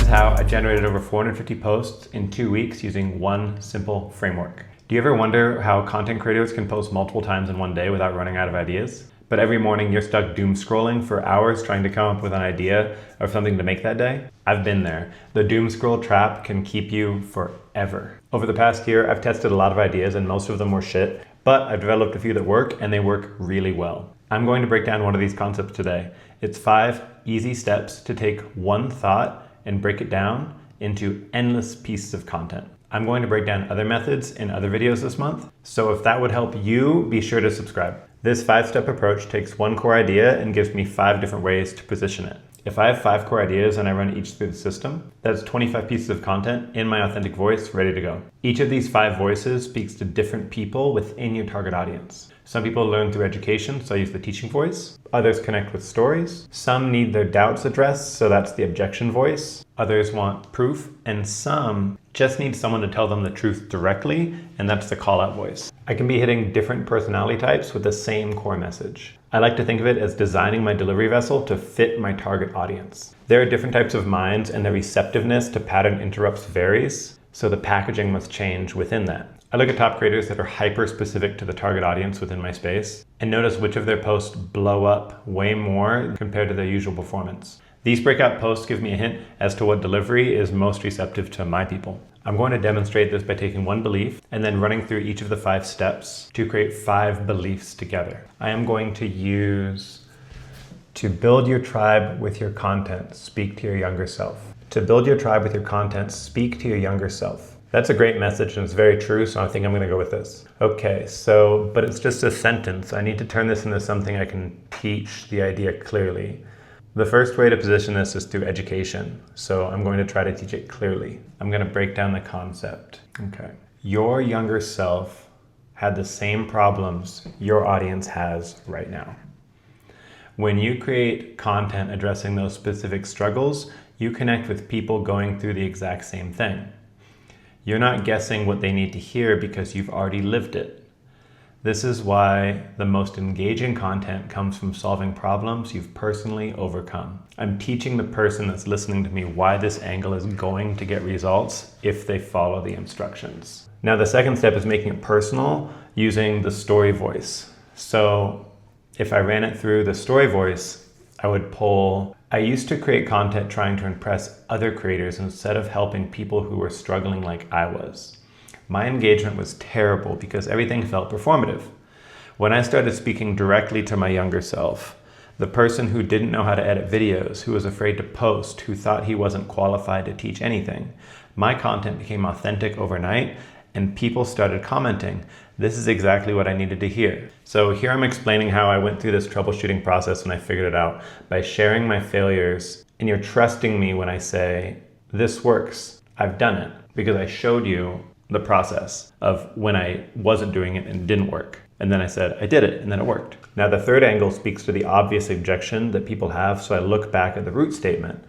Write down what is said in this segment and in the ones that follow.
is how I generated over 450 posts in 2 weeks using one simple framework. Do you ever wonder how content creators can post multiple times in one day without running out of ideas? But every morning you're stuck doom scrolling for hours trying to come up with an idea or something to make that day? I've been there. The doom scroll trap can keep you forever. Over the past year, I've tested a lot of ideas and most of them were shit, but I've developed a few that work and they work really well. I'm going to break down one of these concepts today. It's 5 easy steps to take one thought and break it down into endless pieces of content. I'm going to break down other methods in other videos this month, so if that would help you, be sure to subscribe. This 5-step approach takes one core idea and gives me 5 different ways to position it. If I have 5 core ideas and I run each through the system, that's 25 pieces of content in my authentic voice ready to go. Each of these 5 voices speaks to different people within your target audience. Some people learn through education, so I use the teaching voice. Others connect with stories. Some need their doubts addressed, so that's the objection voice. Others want proof, and some just need someone to tell them the truth directly, and that's the call-out voice. I can be hitting different personality types with the same core message. I like to think of it as designing my delivery vessel to fit my target audience. There are different types of minds, and their receptiveness to pattern interrupts varies, so the packaging must change within that. I look at top creators that are hyper-specific to the target audience within my space and notice which of their posts blow up way more compared to their usual performance. These breakout posts give me a hint as to what delivery is most receptive to my people. I'm going to demonstrate this by taking one belief and then running through each of the 5 steps to create 5 beliefs together. I am going to use to build your tribe with your content, speak to your younger self. To build your tribe with your content, speak to your younger self. That's a great message and it's very true, so I think I'm gonna go with this. Okay, but it's just a sentence. I need to turn this into something I can teach the idea clearly. The first way to position this is through education, so I'm going to try to teach it clearly. I'm gonna break down the concept. Okay. Your younger self had the same problems your audience has right now. When you create content addressing those specific struggles, you connect with people going through the exact same thing. You're not guessing what they need to hear because you've already lived it. This is why the most engaging content comes from solving problems you've personally overcome. I'm teaching the person that's listening to me why this angle is going to get results if they follow the instructions. Now, the second step is making it personal using the story voice. So if I ran it through the story voice, I would pull, I used to create content trying to impress other creators instead of helping people who were struggling like I was. My engagement was terrible because everything felt performative. When I started speaking directly to my younger self, the person who didn't know how to edit videos, who was afraid to post, who thought he wasn't qualified to teach anything, my content became authentic overnight and people started commenting. This is exactly what I needed to hear. So here I'm explaining how I went through this troubleshooting process and I figured it out by sharing my failures, and you're trusting me when I say, this works, I've done it, because I showed you the process of when I wasn't doing it and it didn't work. And then I said, I did it, and then it worked. Now the third angle speaks to the obvious objection that people have, so I look back at the root statement.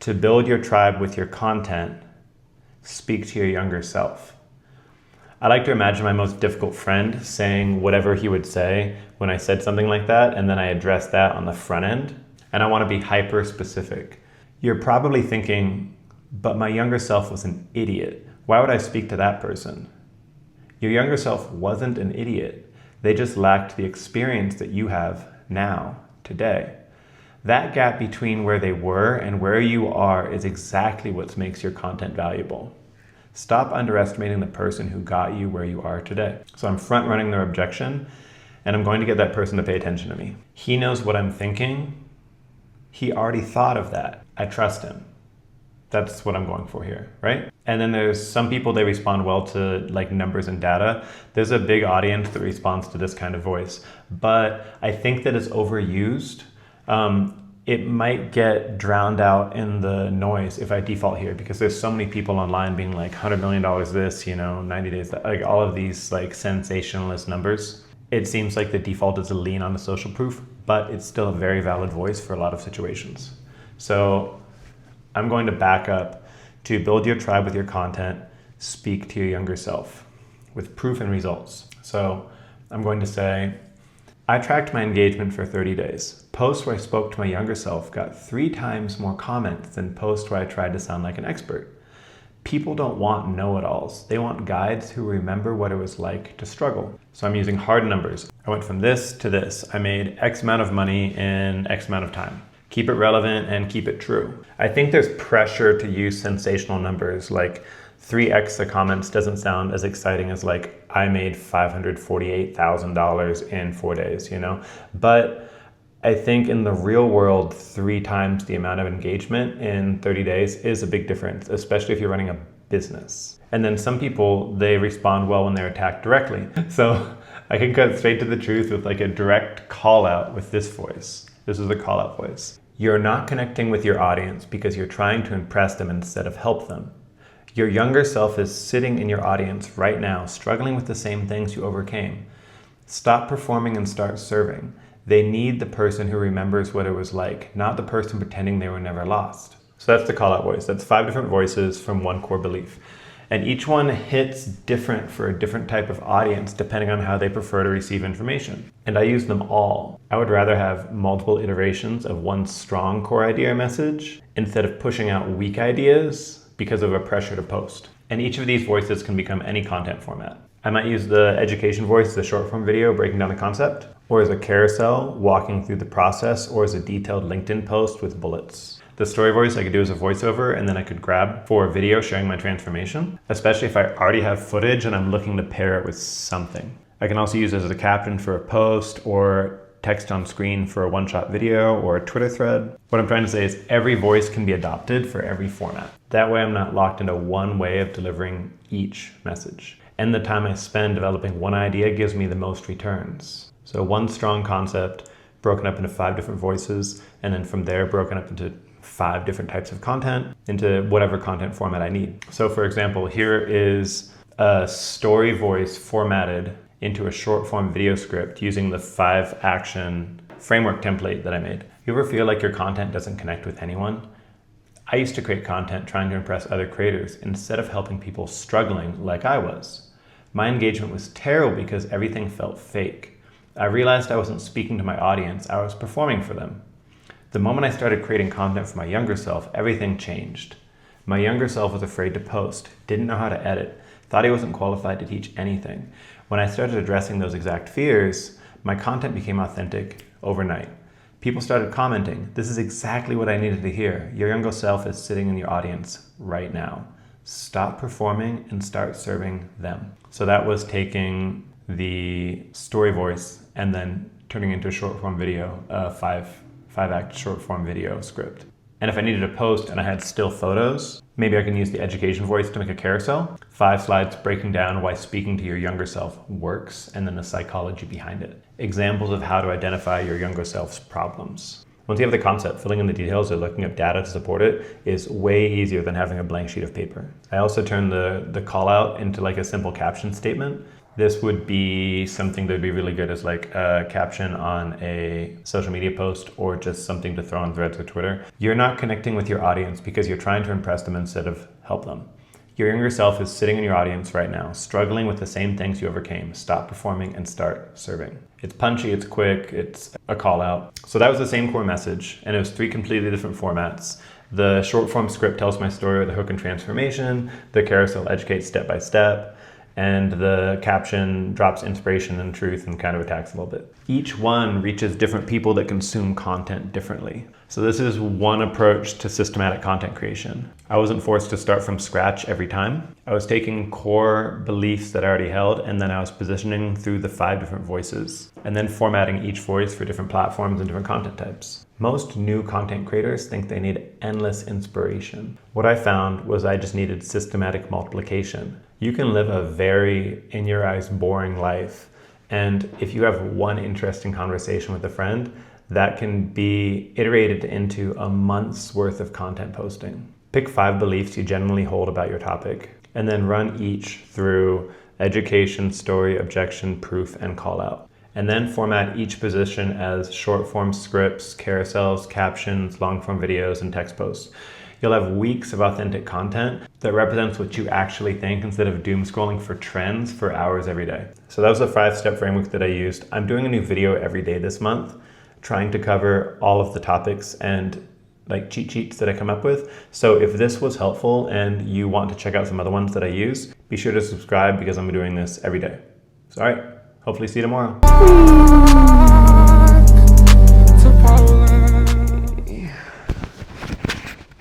To build your tribe with your content, speak to your younger self. I like to imagine my most difficult friend saying whatever he would say when I said something like that, and then I address that on the front end, and I want to be hyper specific. You're probably thinking, but my younger self was an idiot. Why would I speak to that person? Your younger self wasn't an idiot. They just lacked the experience that you have now, today. That gap between where they were and where you are is exactly what makes your content valuable. Stop underestimating the person who got you where you are today. So I'm front running their objection and I'm going to get that person to pay attention to me. He knows what I'm thinking. He already thought of that. I trust him. That's what I'm going for here, right? And then there's some people, they respond well to like numbers and data. There's a big audience that responds to this kind of voice, but I think that it's overused. It might get drowned out in the noise if I default here, because there's so many people online being like $100 million this, 90 days that, like all of these like sensationalist numbers. It seems like the default is to lean on the social proof, but it's still a very valid voice for a lot of situations. So I'm going to back up to build your tribe with your content, speak to your younger self with proof and results. So I'm going to say, I tracked my engagement for 30 days. Posts where I spoke to my younger self got 3 times more comments than posts where I tried to sound like an expert. People don't want know-it-alls. They want guides who remember what it was like to struggle. So I'm using hard numbers. I went from this to this. I made X amount of money in X amount of time. Keep it relevant and keep it true. I think there's pressure to use sensational numbers, like 3x the comments doesn't sound as exciting as like I made $548,000 in 4 days, you know? But I think in the real world, 3 times the amount of engagement in 30 days is a big difference, especially if you're running a business. And then some people, they respond well when they're attacked directly. So I can cut straight to the truth with like a direct call out with this voice. This is a call out voice. You're not connecting with your audience because you're trying to impress them instead of help them. Your younger self is sitting in your audience right now, struggling with the same things you overcame. Stop performing and start serving. They need the person who remembers what it was like, not the person pretending they were never lost. So that's the call out voice. That's 5 different voices from one core belief. And each one hits different for a different type of audience depending on how they prefer to receive information. And I use them all. I would rather have multiple iterations of one strong core idea or message instead of pushing out weak ideas because of a pressure to post. And each of these voices can become any content format. I might use the education voice as a short form video breaking down the concept, or as a carousel walking through the process, or as a detailed LinkedIn post with bullets. The story voice I could do as a voiceover, and then I could grab for a video sharing my transformation, especially if I already have footage and I'm looking to pair it with something. I can also use it as a caption for a post, or text on screen for a one-shot video or a Twitter thread. What I'm trying to say is every voice can be adopted for every format. That way I'm not locked into one way of delivering each message. And the time I spend developing one idea gives me the most returns. So one strong concept broken up into 5 different voices, and then from there broken up into 5 different types of content into whatever content format I need. So for example, here is a story voice formatted into a short form video script using the 5 action framework template that I made. You ever feel like your content doesn't connect with anyone? I used to create content trying to impress other creators instead of helping people struggling like I was. My engagement was terrible because everything felt fake. I realized I wasn't speaking to my audience, I was performing for them. The moment I started creating content for my younger self, everything changed. My younger self was afraid to post, didn't know how to edit, thought he wasn't qualified to teach anything. When I started addressing those exact fears, my content became authentic overnight. People started commenting, "This is exactly what I needed to hear. Your younger self is sitting in your audience right now. Stop performing and start serving them." So that was taking the story voice and then turning into a short form video, a 5-act short form video script. And if I needed a post and I had still photos, maybe I can use the education voice to make a carousel. 5 slides breaking down why speaking to your younger self works and then the psychology behind it. Examples of how to identify your younger self's problems. Once you have the concept, filling in the details or looking up data to support it is way easier than having a blank sheet of paper. I also turned the call out into like a simple caption statement. This would be something that would be really good as like a caption on a social media post or just something to throw on Threads or Twitter. You're not connecting with your audience because you're trying to impress them instead of help them. Your younger self is sitting in your audience right now, struggling with the same things you overcame. Stop performing and start serving. It's punchy, it's quick, it's a call out. So that was the same core message, and it was 3 completely different formats. The short form script tells my story with a hook and transformation. The carousel educates step by step. And the caption drops inspiration and truth and kind of attacks a little bit. Each one reaches different people that consume content differently. So this is one approach to systematic content creation. I wasn't forced to start from scratch every time. I was taking core beliefs that I already held, and then I was positioning through the 5 different voices, and then formatting each voice for different platforms and different content types. Most new content creators think they need endless inspiration. What I found was I just needed systematic multiplication. You can live a very, in your eyes, boring life. And if you have one interesting conversation with a friend, that can be iterated into a month's worth of content posting. Pick 5 beliefs you genuinely hold about your topic, and then run each through education, story, objection, proof, and call out. And then format each position as short form scripts, carousels, captions, long form videos, and text posts. You'll have weeks of authentic content that represents what you actually think instead of doom scrolling for trends for hours every day. So that was the 5-step framework that I used. I'm doing a new video every day this month, trying to cover all of the topics and like cheat sheets that I come up with. So if this was helpful and you want to check out some other ones that I use, be sure to subscribe because I'm doing this every day. So all right, hopefully see you tomorrow.